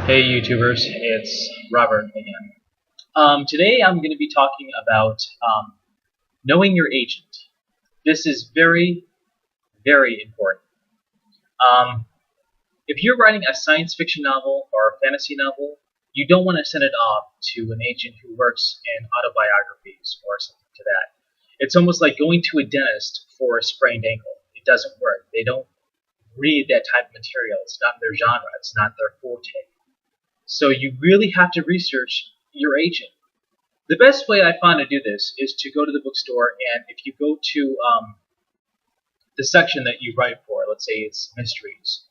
Hey YouTubers, it's Robert again. Today I'm going to be talking about knowing your agent. This is very, very important. Um, if you're writing a science fiction novel or a fantasy novel, you don't want to send it off to an agent who works in autobiographies or something to that. It's almost like going to a dentist for a sprained ankle. It doesn't work. They don't read that type of material. It's not their genre. It's not their forte. So you really have to research your agent. The best way I found to do this is to go to the bookstore, and if you go to the section that you write for, let's say it's mysteries,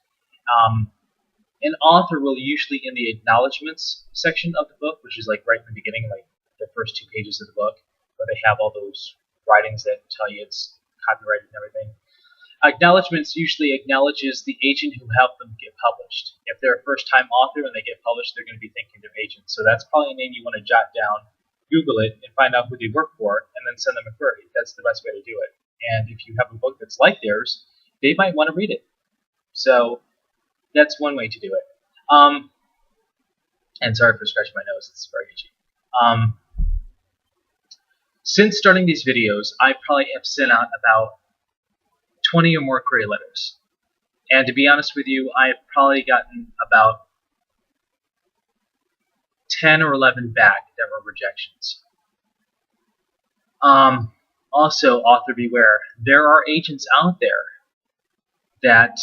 an author will usually in the acknowledgments section of the book, which is like right in the beginning, like the first 2 pages of the book, where they have all those writings that tell you it's copyrighted and everything. Acknowledgments usually acknowledges the agent who helped them get published. If they're a first-time author and they get published, they're going to be thanking their agent. So that's probably a name you want to jot down, Google it, and find out who they work for, and then send them a query. That's the best way to do it. And if you have a book that's like theirs, they might want to read it. So that's one way to do it. And sorry for scratching my nose. It's very itchy. Since starting these videos, I probably have sent out about 20 or more query letters. And to be honest with you, I have probably gotten about 10 or 11 back that were rejections. Also, author beware. There are agents out there that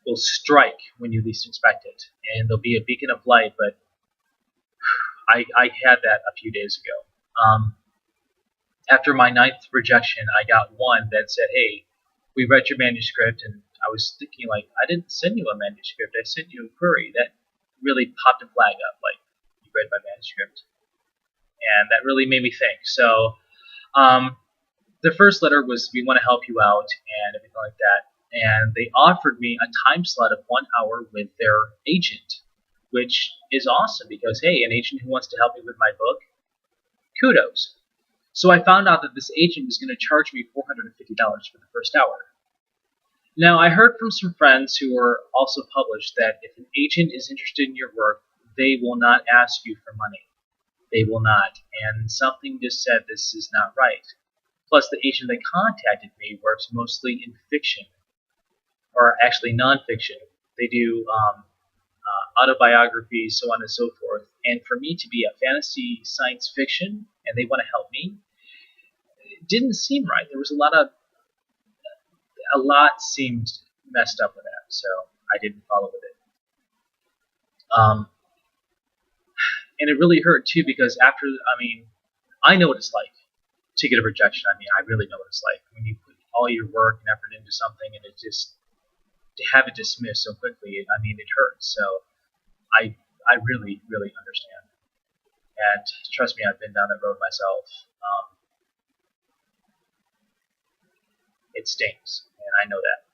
will strike when you least expect it. And they'll be a beacon of light, but I had that a few days ago. After my 9th rejection, I got one that said, hey, we read your manuscript, and I was thinking, like, I didn't send you a manuscript, I sent you a query. That really popped a flag up, like, you read my manuscript. And that really made me think. So, the first letter was, we want to help you out, and everything like that. And they offered me a time slot of 1 hour with their agent, which is awesome, because, hey, an agent who wants to help me with my book, kudos. So I found out that this agent was going to charge me $450 for the first hour. Now, I heard from some friends who are also published that if an agent is interested in your work, they will not ask you for money. They will not. And something just said this is not right. Plus, the agent that contacted me works mostly in fiction, or actually nonfiction. They do autobiographies, so on and so forth. And for me to be a fantasy science fiction, and they want to help me, it didn't seem right. There was a lot seemed messed up with that, so I didn't follow with it. And it really hurt too, because after, I know what it's like to get a rejection. I really know what it's like when you put all your work and effort into something, and it just, to have it dismissed so quickly, it hurts. So I really, really understand. And trust me, I've been down that road myself. It stings, and I know that.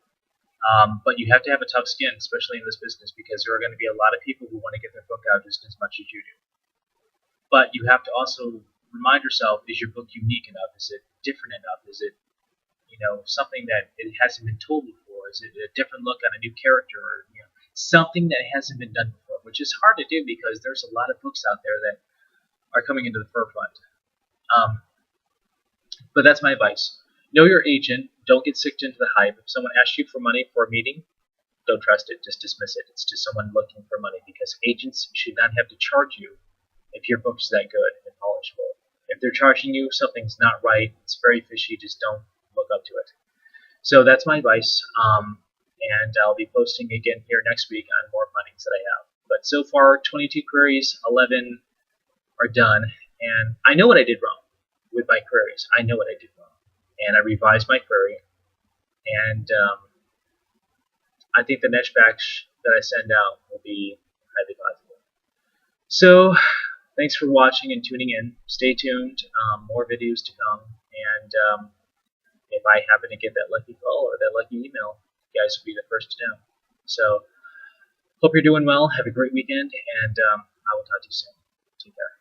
But you have to have a tough skin, especially in this business, because there are going to be a lot of people who want to get their book out just as much as you do. But you have to also remind yourself, is your book unique enough? Is it different enough? Is it, something that it hasn't been told before? Is it a different look on a new character, or something that hasn't been done before? Which is hard to do, because there's a lot of books out there that are coming into the forefront. But that's my advice. Know your agent. Don't get sucked into the hype. If someone asks you for money for a meeting, don't trust it. Just dismiss it. It's just someone looking for money, because agents should not have to charge you if your book's that good and knowledgeable. If they're charging you, something's not right. It's very fishy. Just don't look up to it. So that's my advice. And I'll be posting again here next week on more findings that I have. But so far, 22 queries, 11 are done. And I know what I did wrong with my queries. I know what I did wrong. And I revised my query. And I think the next batch that I send out will be highly positive. So, thanks for watching and tuning in. Stay tuned. More videos to come. And if I happen to get that lucky call or that lucky email, you guys will be the first to know. So, hope you're doing well. Have a great weekend, and I will talk to you soon. Take care.